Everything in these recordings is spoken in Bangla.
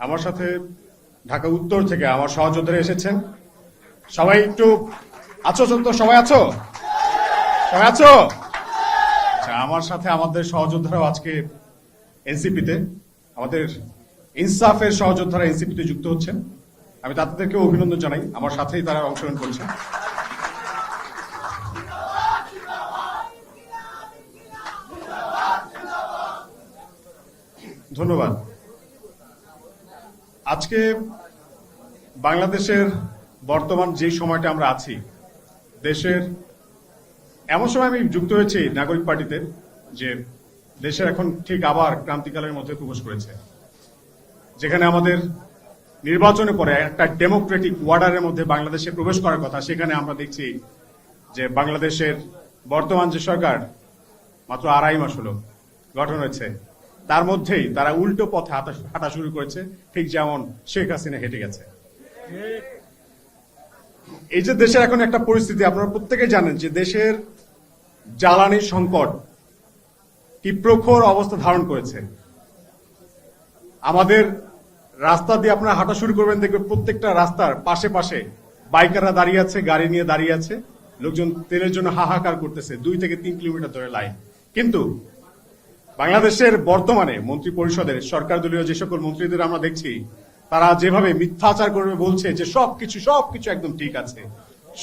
আমার সাথে ঢাকা উত্তর থেকে আমার সহযোদ্ধারা এসেছেন। সবাই একটু আছো তো? সবাই আছো? সবাই আছো? আচ্ছা, আমার সাথে আমাদের সহযোদ্ধারাও আজকে এনসিপিতে, আমাদের ইনসাফের সহযোদ্ধারা এনসিপিতে যুক্ত হচ্ছেন। আমি তাদেরকে অভিনন্দন জানাই, আমার সাথেই তারা অংশগ্রহণ করেছেন। ধন্যবাদ। আজকে বাংলাদেশের বর্তমান যে সময়টা আমরা আছি, দেশের এমন সময় আমি যুক্ত হয়েছি নাগরিক পার্টিতে যে দেশের এখন ঠিক আবার ক্রান্তিকালের মধ্যে প্রবেশ করেছে, যেখানে আমাদের নির্বাচনের পরে একটা ডেমোক্রেটিক ওয়ার্ডারের মধ্যে বাংলাদেশে প্রবেশ করার কথা। সেখানে আমরা দেখছি যে বাংলাদেশের বর্তমান যে সরকার মাত্র 2.5 মাস হলো গঠন হয়েছে, তার মধ্যেই তারা উল্টো পথে হাঁটা শুরু করেছে, ঠিক যেমন শেখ হাসিনা হেঁটে গেছে। এই যে দেশের এখন একটা পরিস্থিতি, আপনারা প্রত্যেকে জানেন যে দেশের জ্বালানি সংকট কি প্রখর অবস্থা ধারণ করেছে। আমাদের রাস্তা দিয়ে আপনারা হাঁটা শুরু করবেন, দেখবেন প্রত্যেকটা রাস্তার পাশে পাশে বাইকাররা দাঁড়িয়ে আছে, গাড়ি নিয়ে দাঁড়িয়ে আছে, লোকজন তেলের জন্য হাহাকার করতেছে, 2 থেকে 3 কিলোমিটার ধরে লাইন। কিন্তু বাংলাদেশের বর্তমানে মন্ত্রী পরিষদের সরকার দলীয় যে সকল মন্ত্রীদের আমরা দেখছি, তারা যেভাবে মিথ্যাচার করবে বলছে যে সবকিছু একদম ঠিক আছে,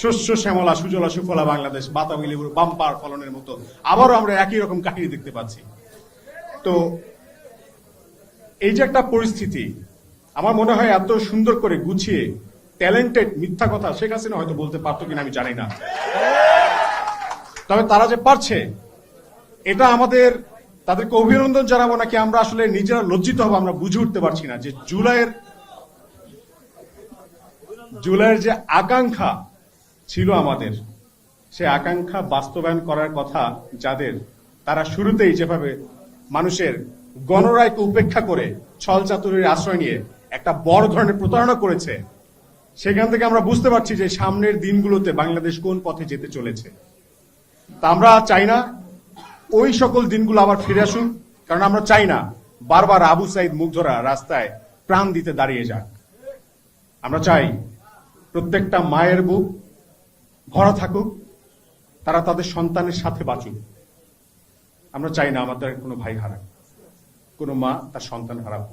শস্য শ্যামলা সুজলা সুফলা বাংলাদেশ, বাতাবি লেবুর বাম্পার ফলনের মতো আবারও আমরা একই রকম কাহিনী দেখতে পাচ্ছি। তো এই যে একটা পরিস্থিতি, আমার মনে হয় এত সুন্দর করে গুছিয়ে ট্যালেন্টেড মিথ্যা কথা শেখ হাসিনা হয়তো বলতে পারতো কিনা আমি জানি না, তবে তারা যে পারছে, এটা আমাদের তাদেরকে অভিনন্দন জানাবো নাকি আমরা আসলে নিজেরা লজ্জিত হবো আমরা বুঝে উঠতে পারছি না। যে জুলাইয়ের যে আকাঙ্ক্ষা ছিল আমাদের, সে আকাঙ্ক্ষা বাস্তবায়ন করার কথা যাদের, তারা শুরুতেই যেভাবে মানুষের গণরায়কে উপেক্ষা করে ছল চাতুরির আশ্রয় নিয়ে একটা বড় ধরনের প্রতারণা করেছে, সেখান থেকে আমরা বুঝতে পারছি যে সামনের দিনগুলোতে বাংলাদেশ কোন পথে যেতে চলেছে। তা আমরা চাই না ওই সকল দিনগুলো আবার ফিরে আসুক, কারণ আমরা চাই না বারবার আবু সাইদ মুগ্ধরা রাস্তায় প্রাণ দিতে দাঁড়িয়ে যাক। আমরা চাই প্রত্যেকটা মায়ের বুক ভরা থাকুক, তারা তাদের সন্তানের সাথে বাঁচুক। আমরা চাই না আমাদের কোনো ভাই হারাক, কোনো মা তার সন্তান হারাক।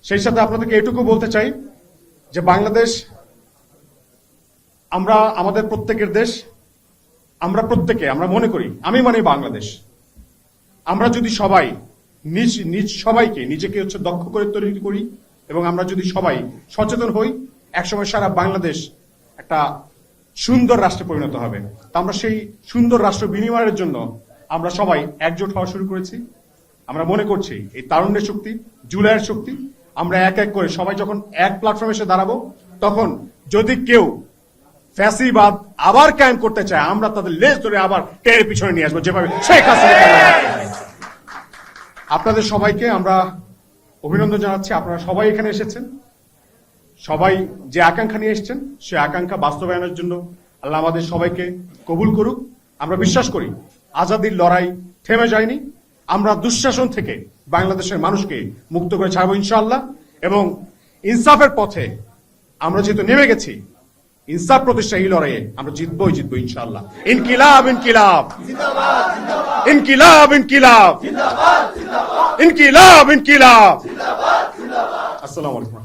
সেই সাথে আপনাদেরকে এটুকু বলতে চাই যে বাংলাদেশ আমাদের প্রত্যেকের দেশ। আমরা মনে করি, আমি মানে বাংলাদেশ, আমরা যদি সবাই সবাইকে নিজেকে দক্ষ করে তৈরি করি এবং আমরা যদি সবাই সচেতন হই, একসময় সারা বাংলাদেশ একটা সুন্দর রাষ্ট্রে পরিণত হবে। তা আমরা সেই সুন্দর রাষ্ট্র বিনিময়ের জন্য আমরা সবাই একজোট হওয়া শুরু করেছি। আমরা মনে করছি এই তারুণ্যের শক্তি, জুলাইয়ের শক্তি, আমরা এক এক করে সবাই যখন এক প্ল্যাটফর্মে এসে দাঁড়াবো, তখন যদি কেউ ফ্যাসিবাদ আবার কায়েম করতে চায়, আমরা তাদের লেজ ধরে আবার টেনে পিছনে নিয়ে আসবো, যেভাবে শেখ হাসিনা। আপনাদের সবাইকে আমরা অভিনন্দন জানাচ্ছি। আপনারা সবাই এখানে এসেছেন, সবাই যে আকাঙ্ক্ষা নিয়ে এসেছেন, সে আকাঙ্ক্ষা বাস্তবায়নের জন্য আল্লাহ আমাদের সবাইকে কবুল করুক। আমরা বিশ্বাস করি আজাদির লড়াই থেমে যায়নি। আমরা দুঃশাসন থেকে বাংলাদেশের মানুষকে মুক্ত করে ছাড়বো ইনশাআল্লাহ, এবং ইনসাফের পথে আমরা যেহেতু নেমে গেছি, ইনসাফ প্রতিষ্ঠা এই লড়াইয়ে আমরা জিতবো ইনশাআল্লাহ। ইনকিলাব ইনকিলাব ইনকিলাব ইনকিলাব ইনকিলাব ইনকিলাব। আসসালামু আলাইকুম।